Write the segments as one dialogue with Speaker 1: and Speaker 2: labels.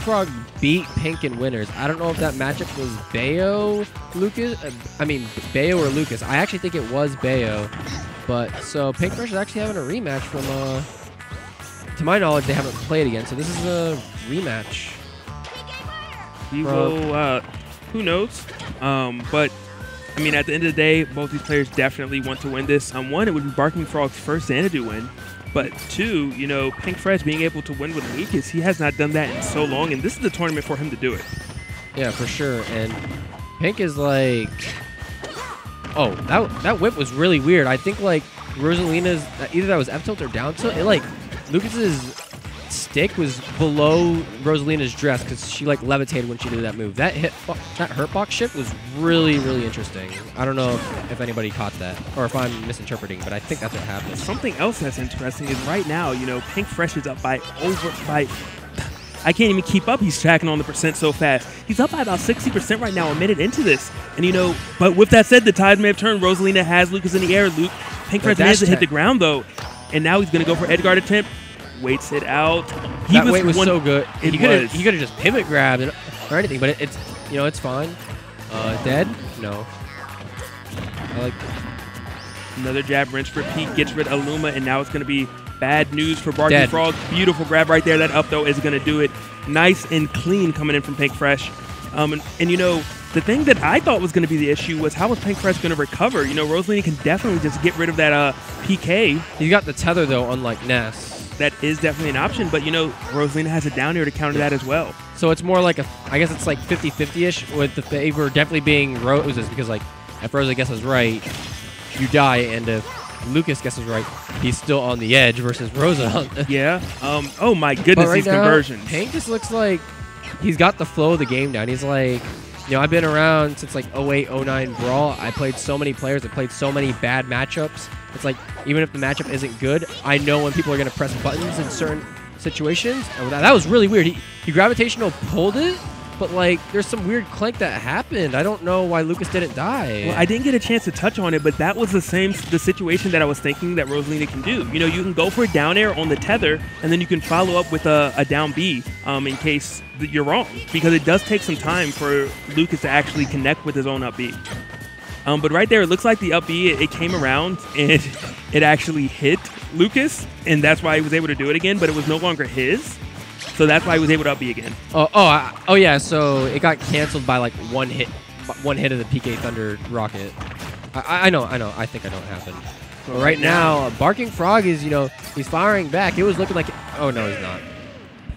Speaker 1: Frog beat Pink in winners. I don't know if that matchup was Bayo, Lucas. Bayo or Lucas. I actually think it was Bayo. But so Pink Fresh is actually having a rematch from. To my knowledge, they haven't played again, so this is a rematch.
Speaker 2: He will. Who knows? But I mean, at the end of the day, both these players definitely want to win this. One, it would be Barking Frog's first Xanadu win. But two, you know, Pink Fresh being able to win with Lucas, he has not done that in so long, and this is the tournament for him to do it.
Speaker 1: Yeah, for sure. And Pink is like, oh, that whip was really weird. I think like Rosalina's, either that was F tilt or down tilt. It like Lucas's stick was below Rosalina's dress because she like levitated when she did that move. That hurtbox shift was really, really interesting. I don't know if anybody caught that or if I'm misinterpreting, but I think that's what happened.
Speaker 2: Something else that's interesting is right now, you know, Pink Fresh is up by I can't even keep up. He's tracking on the percent so fast. He's up by about 60% right now, a minute into this. And, you know, but with that said, the tide may have turned. Rosalina has Lucas in the air. Pink Fresh managed to hit the ground, though. And now he's going to go for edge guard attempt. Waits it out.
Speaker 1: That weight was so good. He could have just pivot grabbed or anything, but it's you know, it's fine. Dead? No. I like
Speaker 2: another jab, rinse, repeat, gets rid of Luma, and now it's going to be bad news for Barking Frog. Beautiful grab right there. That up throw is going to do it. Nice and clean coming in from Pink Fresh. And you know, the thing that I thought was going to be the issue was how was Pink Fresh going to recover? You know, Rosalina can definitely just get rid of that PK.
Speaker 1: He got the tether, though, unlike Ness.
Speaker 2: That is definitely an option, but, you know, Rosalina has a down air to counter that as well.
Speaker 1: So it's more like I guess it's like 50-50-ish with the favor definitely being Rose's because, like, if Rosa guesses right, you die, and if Lucas guesses right, he's still on the edge versus Rosa.
Speaker 2: Yeah. Oh, my goodness, these conversions.
Speaker 1: Pink just looks like he's got the flow of the game down. He's like, you know, I've been around since, like, 08, 09 Brawl. I played so many players. I played so many bad matchups. It's like, even if the matchup isn't good, I know when people are going to press buttons in certain situations. And that was really weird. He gravitational pulled it, but, like, there's some weird clank that happened. I don't know why Lucas didn't die.
Speaker 2: Well, I didn't get a chance to touch on it, but that was the situation that I was thinking that Rosalina can do. You know, you can go for a down air on the tether, and then you can follow up with a down B in case you're wrong, because it does take some time for Lucas to actually connect with his own up B. But right there, it looks like the up B, it came around, and it actually hit Lucas, and that's why he was able to do it again, but it was no longer his. So that's why he was able to up B again.
Speaker 1: Oh yeah, so it got canceled by like one hit of the PK Thunder rocket. I know. I think I know what happened. But right now, Barking Frog is, you know, he's firing back. It was looking like, oh no, he's not.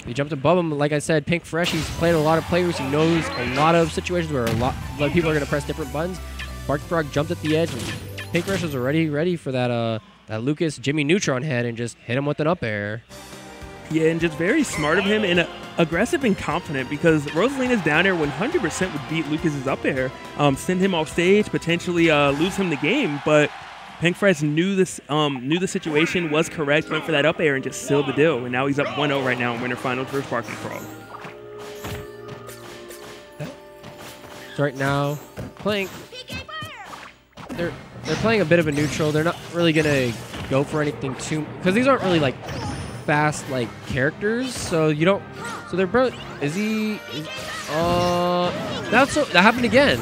Speaker 1: He jumped above him. Like I said, Pink Fresh, he's played a lot of players. He knows a lot of situations where a lot of people are going to press different buttons. Barking Frog jumped at the edge, and Pink Fresh was already ready for that Lucas Jimmy Neutron head and just hit him with an up air.
Speaker 2: Yeah, and just very smart of him and aggressive and confident, because Rosalina's down air 100% would beat Lucas's up air, send him off stage, potentially lose him the game. But Pink Fresh knew the situation was correct, went for that up air and just sealed the deal. And now he's up 1-0 right now in winter finals versus Barking Frog.
Speaker 1: So right now, they're playing a bit of a neutral. They're not really gonna go for anything too, because these aren't really like fast like characters. So you don't. So they're both. That happened again.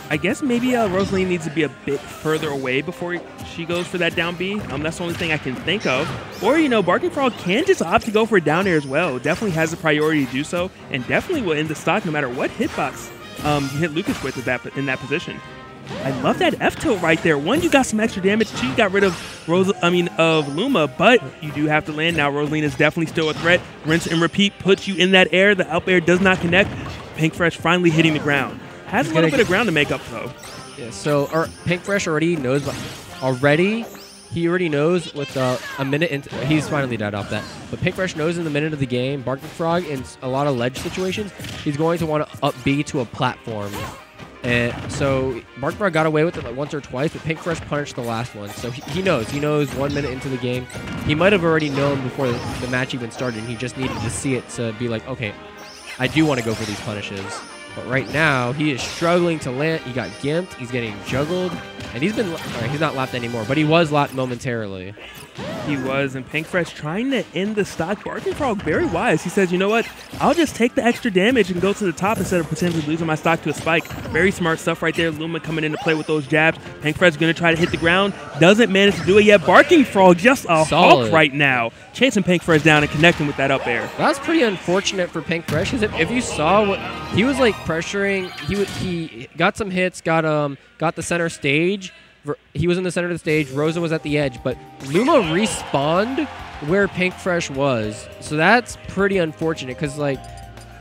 Speaker 2: I guess maybe Rosalina needs to be a bit further away before she goes for that down B. That's the only thing I can think of. Or, you know, Barking Frog can just opt to go for a down air as well. Definitely has the priority to do so, and definitely will end the stock no matter what hitbox you hit Lucas with in that position. I love that F tilt right there. One, you got some extra damage. Two, you got rid of Luma, but you do have to land now. Rosalina's definitely still a threat. Rinse and repeat puts you in that air. The up air does not connect. Pink Fresh finally hitting the ground. Has a little bit of ground to make up, though.
Speaker 1: Yeah, so Pink Fresh already knows. He already knows with a minute into. He's finally died off that. But Pink Fresh knows in the minute of the game, Barking Frog, in a lot of ledge situations, he's going to want to up B to a platform. And so Barking Frog got away with it like once or twice, but Pink Fresh punished the last one. So he knows. He knows 1 minute into the game. He might have already known before the match even started, and he just needed to see it to be like, okay, I do want to go for these punishes. But right now, he is struggling to land. He got gimped. He's getting juggled. And he's not lapped anymore, but he was lapped momentarily.
Speaker 2: He was, and Pink Fresh trying to end the stock. Barking Frog very wise. He says, you know what? I'll just take the extra damage and go to the top instead of potentially losing my stock to a spike. Very smart stuff right there. Luma coming into play with those jabs. Pink Fresh going to try to hit the ground. Doesn't manage to do it yet. Barking Frog just a hawk right now. Chasing Pink Fresh down and connecting with that up air.
Speaker 1: That's pretty unfortunate for Pink Fresh. If you saw what he was like pressuring, he got some hits, got the center stage. He was in the center of the stage. Rosa was at the edge, but Luma respawned where Pink Fresh was. So that's pretty unfortunate because like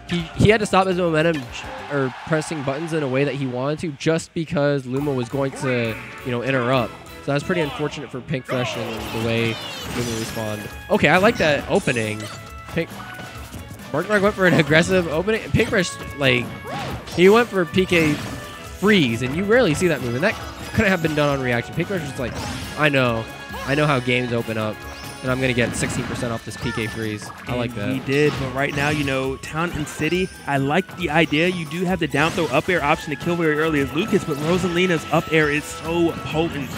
Speaker 1: he had to stop his momentum or pressing buttons in a way that he wanted to just because Luma was going to, interrupt. So that's pretty unfortunate for Pink Fresh and the way Luma respawned. Okay, I like that opening. Barking Frog went for an aggressive opening. Pink Fresh, he went for PK freeze, and you rarely see that move, and that couldn't have been done on reaction. Pink Fresh was like, I know how games open up, and I'm going to get 16% off this PK freeze. I like that.
Speaker 2: He did, but right now, Town and City, I like the idea. You do have the down throw up air option to kill very early as Lucas, but Rosalina's up air is so potent.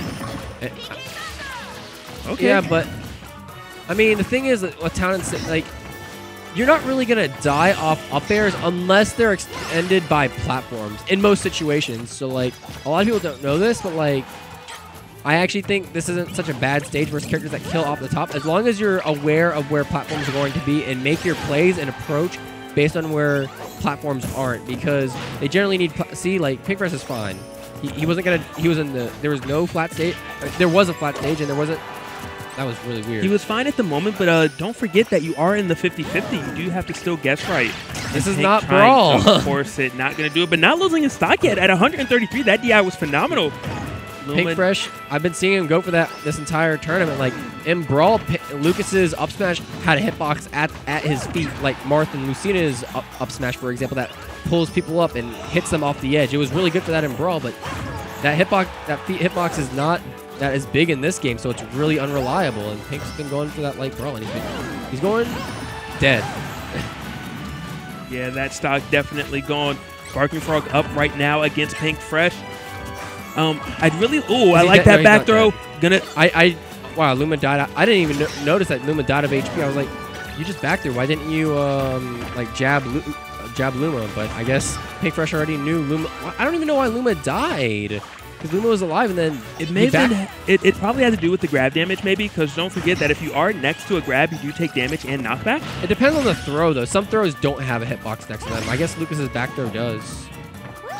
Speaker 2: Okay.
Speaker 1: Yeah, but, I mean, the thing is that with Town and City, you're not really going to die off up airs unless they're extended by platforms in most situations. So, a lot of people don't know this, but, I actually think this isn't such a bad stage versus characters that kill off the top. As long as you're aware of where platforms are going to be and make your plays and approach based on where platforms aren't, because they generally need... See, Pink Fresh is fine. He wasn't going to... There was no flat stage. There was a flat stage, and there wasn't... That was really weird.
Speaker 2: He was fine at the moment, but don't forget that you are in the 50-50. You do have to still guess right.
Speaker 1: This is not Brawl.
Speaker 2: Of course, not going to do it, but not losing his stock yet. At 133, that DI was phenomenal.
Speaker 1: Pink Fresh, I've been seeing him go for that this entire tournament. In Brawl, Lucas's up smash had a hitbox at his feet, like Martha and Lucina's up smash, for example, that pulls people up and hits them off the edge. It was really good for that in Brawl, but that feet hitbox is not that is big in this game, so it's really unreliable. And Pink's been going for that Brawl, and he's going dead.
Speaker 2: Yeah, that stock definitely gone. Barking Frog up right now against Pink Fresh. I like that back throw.
Speaker 1: Wow, Luma died. I didn't even notice that Luma died of HP. I was like, you just back through. Why didn't you jab Luma? But I guess Pink Fresh already knew Luma. I don't even know why Luma died. Because Luma was alive, and then
Speaker 2: it probably had to do with the grab damage, maybe. Because don't forget that if you are next to a grab, you do take damage and knockback.
Speaker 1: It depends on the throw, though. Some throws don't have a hitbox next to them. I guess Lucas's back throw does.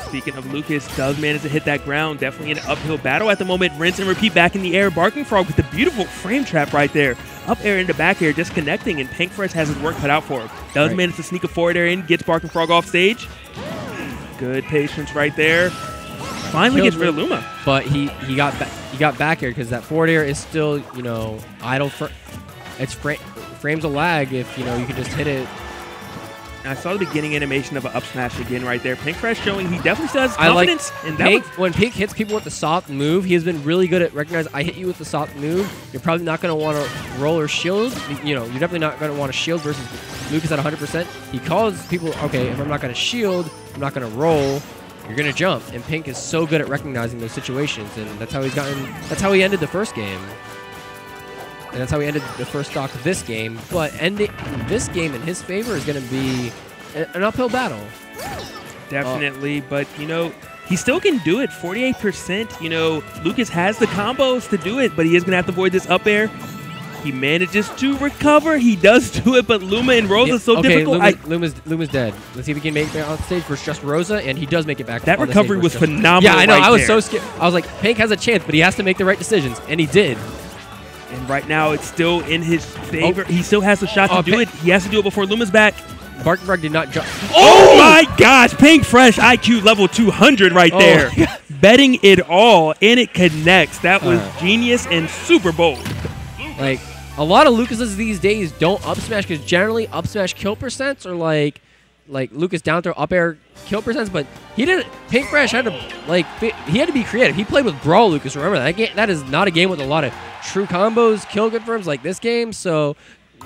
Speaker 2: Speaking of Lucas, does manage to hit that ground. Definitely an uphill battle at the moment. Rinse and repeat back in the air. Barking Frog with the beautiful frame trap right there. Up air into back air, disconnecting, and Pink Fresh has his work cut out for him. Does manage to sneak a forward air in, gets Barking Frog off stage. Good patience right there. Finally gets rid of Luma.
Speaker 1: But he got back air because that forward air is still, idle. It's frames a lag if, you can just hit it.
Speaker 2: I saw the beginning animation of an up smash again right there. Pink Fresh showing he definitely still has confidence.
Speaker 1: When Pink hits people with the soft move, he has been really good at recognizing, I hit you with the soft move. You're probably not going to want to roll or shield. You're definitely not going to want to shield versus Lucas at 100%. He calls people, okay, if I'm not going to shield, I'm not going to roll, you're going to jump. And Pink is so good at recognizing those situations, and that's how he ended the first game. And that's how he ended the first stock of this game. But ending this game in his favor is going to be an uphill battle.
Speaker 2: Definitely. But, he still can do it. 48%. Lucas has the combos to do it, but he is going to have to avoid this up air. He manages to recover. He does do it, but Luma and Rosa is so difficult.
Speaker 1: Luma's dead. Let's see if he can make it on stage versus just Rosa, and he does make it back.
Speaker 2: That recovery was phenomenal.
Speaker 1: Yeah, I know. I was so scared. I was like, Pink has a chance, but he has to make the right decisions, and he did.
Speaker 2: And right now, it's still in his favor. He still has a shot to do it. He has to do it before Luma's back.
Speaker 1: Barking Frog did not jump.
Speaker 2: Oh my gosh! Pink Fresh IQ level 200 right there. Betting it all, and it connects. That was genius and super bold.
Speaker 1: A lot of Lucases these days don't up smash because generally up smash kill percents are like Lucas down throw up air kill percents, but he didn't. Pink Fresh had to he had to be creative. He played with Brawl Lucas. Remember that game? That is not a game with a lot of true combos, kill confirms like this game. So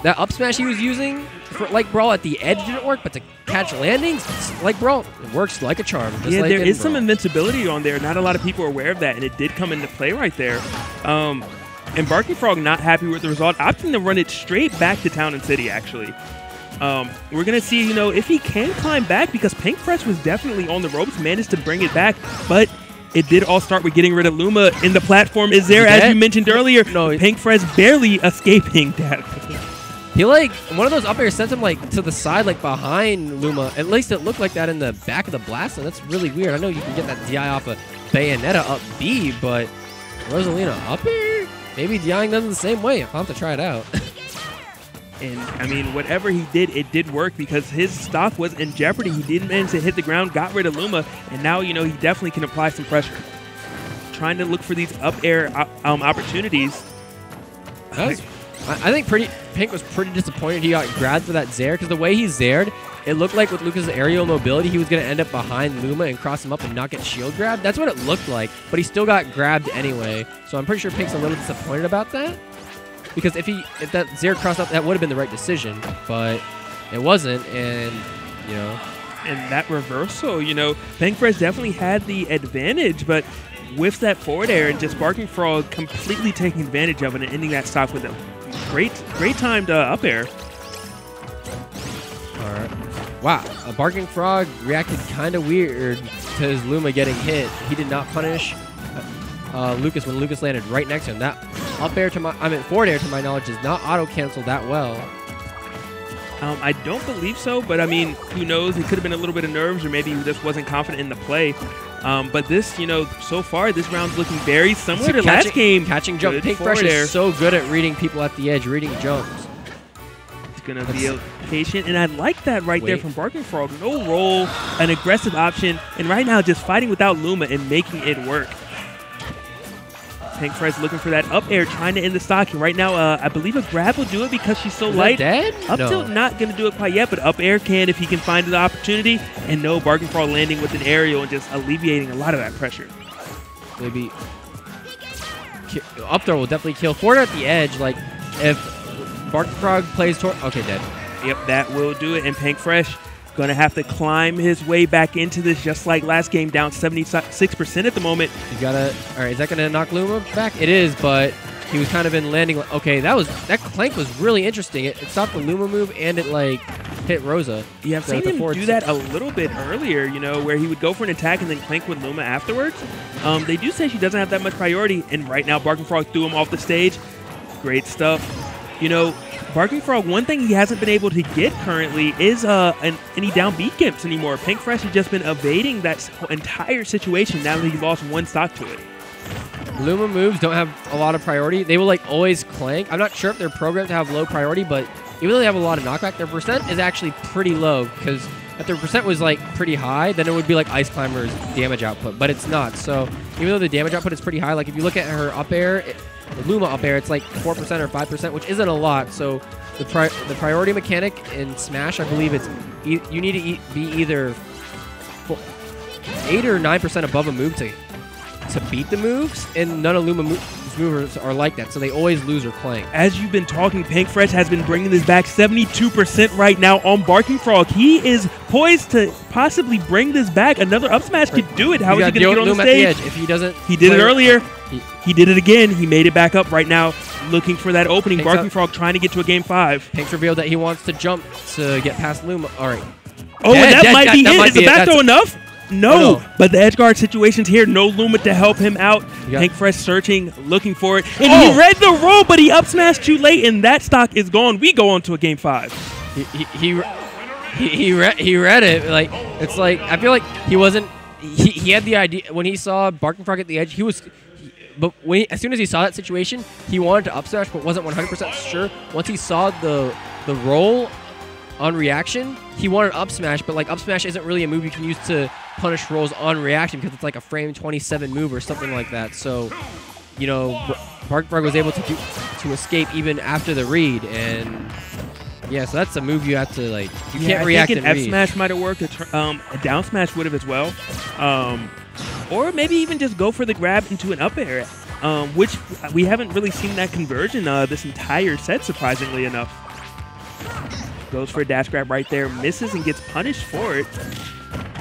Speaker 1: that up smash he was using for like Brawl at the edge didn't work, but to catch landings, like Brawl, it works like a charm.
Speaker 2: Yeah,
Speaker 1: like
Speaker 2: there is some invincibility on there. Not a lot of people are aware of that, and it did come into play right there. And Barking Frog not happy with the result, opting to run it straight back to Town and City, actually. We're going to see, you know, if he can climb back, because Pink Fresh was definitely on the ropes, managed to bring it back, but it did all start with getting rid of Luma, and the platform is there, as you mentioned earlier. No, Pink Fresh barely escaping that.
Speaker 1: He, like, one of those up airs sent him, like, to the side, like, behind Luma. At least it looked like that in the back of the blast, and that's really weird. I know you can get that DI off of Bayonetta up B, but Rosalina up air? Maybe DIing them the same way. I'll have to try it out.
Speaker 2: And, I mean, whatever he did, it did work because his stock was in jeopardy. He did manage to hit the ground, got rid of Luma, and now, you know, he definitely can apply some pressure. Trying to look for these up air opportunities.
Speaker 1: I think Pink was pretty disappointed he got grabbed for that Zair, because the way he Zaired, it looked like with Lucas' aerial mobility, he was going to end up behind Luma and cross him up and not get shield grabbed. That's what it looked like, but he still got grabbed anyway. So I'm pretty sure Pink's a little disappointed about that. Because if that Zair crossed up, that would have been the right decision, but it wasn't, and, you know.
Speaker 2: And that reversal, you know, Pink Fresh definitely had the advantage, but with that forward air and just Barking Frog completely taking advantage of it and ending that stock with a great timed up air.
Speaker 1: All right. Wow, a Barking Frog reacted kind of weird to his Luma getting hit. He did not punish Lucas when Lucas landed right next to him. That up air forward air to my knowledge does not auto cancel that well.
Speaker 2: I don't believe so, but I mean, who knows? It could have been a little bit of nerves, or maybe he just wasn't confident in the play. But this, you know, so far this round's looking very similar to last game.
Speaker 1: Catching jump. Pink Fresh is so good at reading people at the edge, reading jumps.
Speaker 2: He's gonna be patient, and I like that right there from Barking Frog. No roll, an aggressive option, and right now just fighting without Luma and making it work. Pink Fresh looking for that up air, trying to end the stock. And right now, I believe a grab will do it because she's so light.
Speaker 1: Dead?
Speaker 2: Up tilt not going to do it quite yet, but up air can if he can find the opportunity. And no, Barking Frog landing with an aerial and just alleviating a lot of that pressure.
Speaker 1: Maybe up throw will definitely kill. Forward at the edge, like if Barking Frog plays toward. Okay, dead.
Speaker 2: Yep, that will do it. And Pink Fresh going to have to climb his way back into this, just like last game, down 76% at the moment.
Speaker 1: You gotta. All right, is that going to knock Luma back? It is, but he was kind of in landing. Okay, that clank was really interesting. It stopped the Luma move and it like hit Rosa.
Speaker 2: Yeah, I've seen him do that a little bit earlier, you know, where he would go for an attack and then clank with Luma afterwards. They do say she doesn't have that much priority, and right now Barking Frog threw him off the stage. Great stuff. You know, Barking Frog, one thing he hasn't been able to get currently is any down B gimps anymore. Pink Fresh has just been evading that entire situation now that he lost one stock to it.
Speaker 1: Luma moves don't have a lot of priority. They will like always clank. I'm not sure if they're programmed to have low priority, but even though they have a lot of knockback, their percent is actually pretty low, because if their percent was like pretty high, then it would be like Ice Climber's damage output, but it's not. So even though the damage output is pretty high, like if you look at her up air, the Luma up air, it's like 4% or 5%, which isn't a lot. So the priority mechanic in Smash, I believe it's you need to be either 8 or 9% above a move to beat the moves, and none of Luma movers are like that, so they always lose or clank.
Speaker 2: As you've been talking, Pink Fresh has been bringing this back 72% right now on Barking Frog. He is poised to possibly bring this back. Another up smash could do it. How is he going to get on the stage?
Speaker 1: At the edge. If he doesn't,
Speaker 2: he did it earlier. He did it again. He made it back up right now, looking for that opening.
Speaker 1: Pink's
Speaker 2: Barking Frog trying to get to a game 5.
Speaker 1: Pink's revealed that he wants to jump to get past Luma. All right.
Speaker 2: Oh, and that might be it. Is the back throw enough? No, but the edge guard situation's here. No Luma to help him out. Pink Fresh searching, looking for it. And he read the roll, but he up smashed too late, and that stock is gone. We go on to a game 5.
Speaker 1: He read it. Like, it's like, I feel like he wasn't, he had the idea, when he saw Barking Frog at the edge, but as soon as he saw that situation, he wanted to up smash, but wasn't 100% sure. Once he saw the roll on reaction, he wanted up smash, but like up smash isn't really a move you can use to punish rolls on reaction, because it's like a frame 27 move or something like that. So, you know, Barking Frog was able to escape even after the read, and yeah, so that's a move you have to like. You can't react.
Speaker 2: I think an F smash might have worked. A down smash would have as well, or maybe even just go for the grab into an up air, which we haven't really seen that conversion this entire set, surprisingly enough. Goes for a dash grab right there, misses and gets punished for it.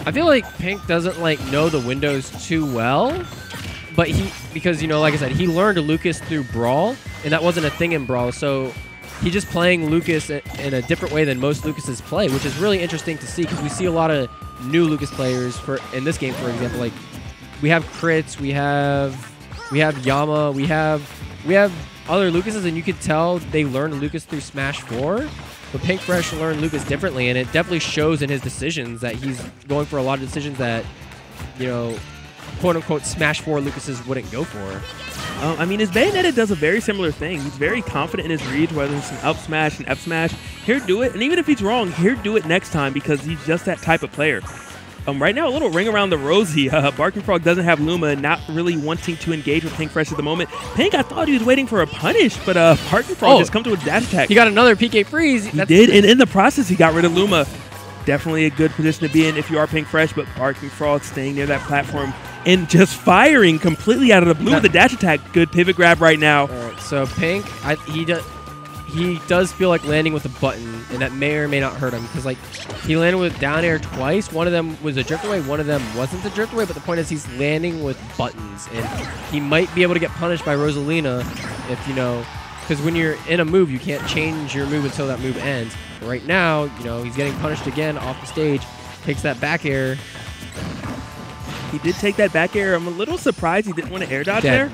Speaker 1: I feel like Pink doesn't like know the windows too well, but because, you know, like I said, he learned Lucas through Brawl, and that wasn't a thing in Brawl, so he's just playing Lucas in a different way than most Lucases play, which is really interesting to see because we see a lot of new Lucas players in this game, for example. Like, we have Crits, we have Yama, we have other Lucases, and you could tell they learned Lucas through Smash 4. But Pink Fresh learned Lucas differently, and it definitely shows in his decisions that he's going for a lot of decisions that, you know, quote-unquote Smash 4 Lucases wouldn't go for.
Speaker 2: I mean, his Bayonetta does a very similar thing. He's very confident in his reads, whether it's an up smash, an F smash. He'll do it, and even if he's wrong, he'll do it next time because he's just that type of player. Right now, a little ring around the rosy. Barking Frog doesn't have Luma, not really wanting to engage with Pink Fresh at the moment. Pink, I thought he was waiting for a punish, but Barking Frog just come to a dash attack.
Speaker 1: He got another PK freeze.
Speaker 2: He did, and in the process, he got rid of Luma. Definitely a good position to be in if you are Pink Fresh, but Barking Frog staying near that platform and just firing completely out of the blue with the dash attack. Good pivot grab right now.
Speaker 1: All right, so Pink, he does feel like landing with a button, and that may or may not hurt him because, like, he landed with down air twice. One of them was a drift away, one of them wasn't a drift away, but the point is he's landing with buttons, and he might be able to get punished by Rosalina if, you know, because when you're in a move, you can't change your move until that move ends. But right now, you know, he's getting punished again off the stage, takes that back air.
Speaker 2: He did take that back air. I'm a little surprised he didn't want to air dodge there.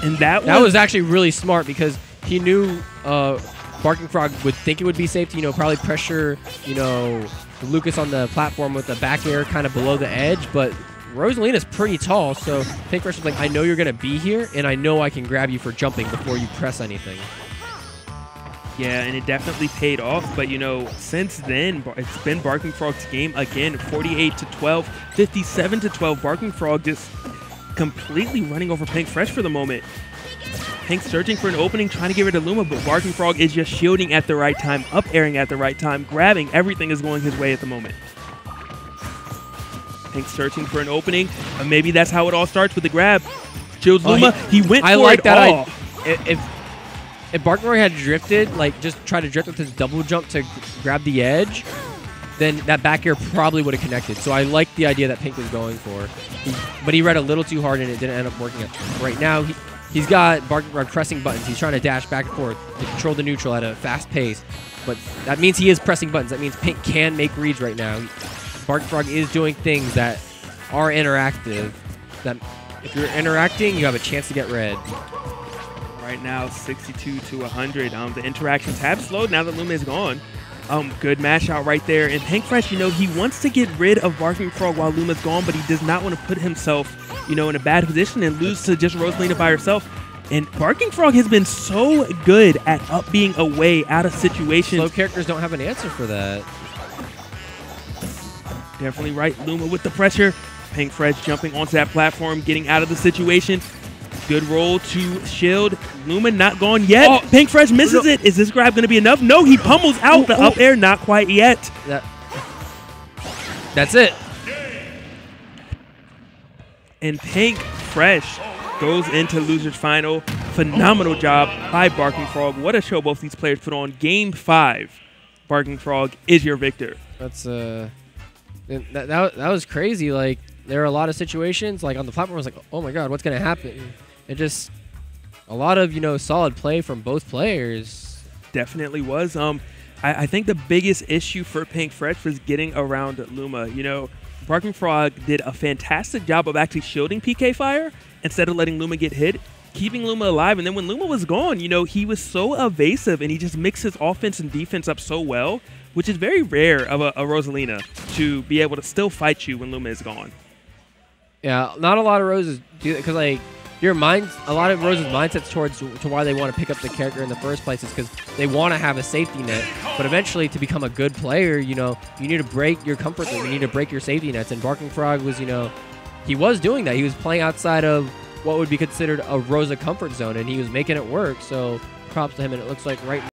Speaker 2: And that
Speaker 1: was actually really smart because he knew Barking Frog would think it would be safe to, you know, probably pressure, you know, Lucas on the platform with the back air kind of below the edge, but Rosalina's pretty tall, so Pink Fresh was like, I know you're going to be here, and I know I can grab you for jumping before you press anything.
Speaker 2: Yeah, and it definitely paid off, but, you know, since then, it's been Barking Frog's game again, 48-12, 57-12. Barking Frog just completely running over Pink Fresh for the moment. Pink searching for an opening, trying to give it to Luma, but Barking Frog is just shielding at the right time, up airing at the right time, grabbing. Everything is going his way at the moment. Pink searching for an opening, and maybe that's how it all starts with the grab. Shields Luma, he went for
Speaker 1: like
Speaker 2: it all.
Speaker 1: If Barking Frog had drifted, like just tried to drift with his double jump to grab the edge, then that back air probably would have connected. So I like the idea that Pink was going for. But he read a little too hard and it didn't end up working. Right now, he's got Barking Frog pressing buttons. He's trying to dash back and forth to control the neutral at a fast pace. But that means he is pressing buttons. That means Pink can make reads right now. Barking Frog is doing things that are interactive. That if you're interacting, you have a chance to get red.
Speaker 2: Right now, 62-100. The interactions have slowed now that Luma is gone. Good mash out right there. And Pink Fresh, you know, he wants to get rid of Barking Frog while Luma's gone, but he does not want to put himself, you know, in a bad position and lose to just Rosalina by herself. And Barking Frog has been so good at up being away out of situations.
Speaker 1: Slow characters don't have an answer for that.
Speaker 2: Definitely right. Luma with the pressure. Pink Fresh jumping onto that platform, getting out of the situation. Good roll to shield. Luma not gone yet. Oh, Pink Fresh misses it. Is this grab going to be enough? No, he pummels out the up air. Not quite yet.
Speaker 1: That's it.
Speaker 2: And Pink Fresh goes into loser's final. Phenomenal job by Barking Frog. What a show both these players put on. Game 5. Barking Frog is your victor.
Speaker 1: That's that was crazy. Like, there are a lot of situations like on the platform. I was like, oh my god, what's going to happen? It just a lot of, you know, solid play from both players.
Speaker 2: Definitely was. I think the biggest issue for Pink Fresh was getting around Luma. You know, Barking Frog did a fantastic job of actually shielding PK fire instead of letting Luma get hit, keeping Luma alive. And then when Luma was gone, you know, he was so evasive and he just mixed his offense and defense up so well, which is very rare of a Rosalina to be able to still fight you when Luma is gone.
Speaker 1: Yeah, not a lot of Roses do that because, like, a lot of Rose's mindsets to why they want to pick up the character in the first place is because they want to have a safety net. But eventually, to become a good player, you know, you need to break your comfort zone. You need to break your safety nets. And Barking Frog was, you know, he was doing that. He was playing outside of what would be considered a Rosa comfort zone, and he was making it work. So props to him. And it looks like right now,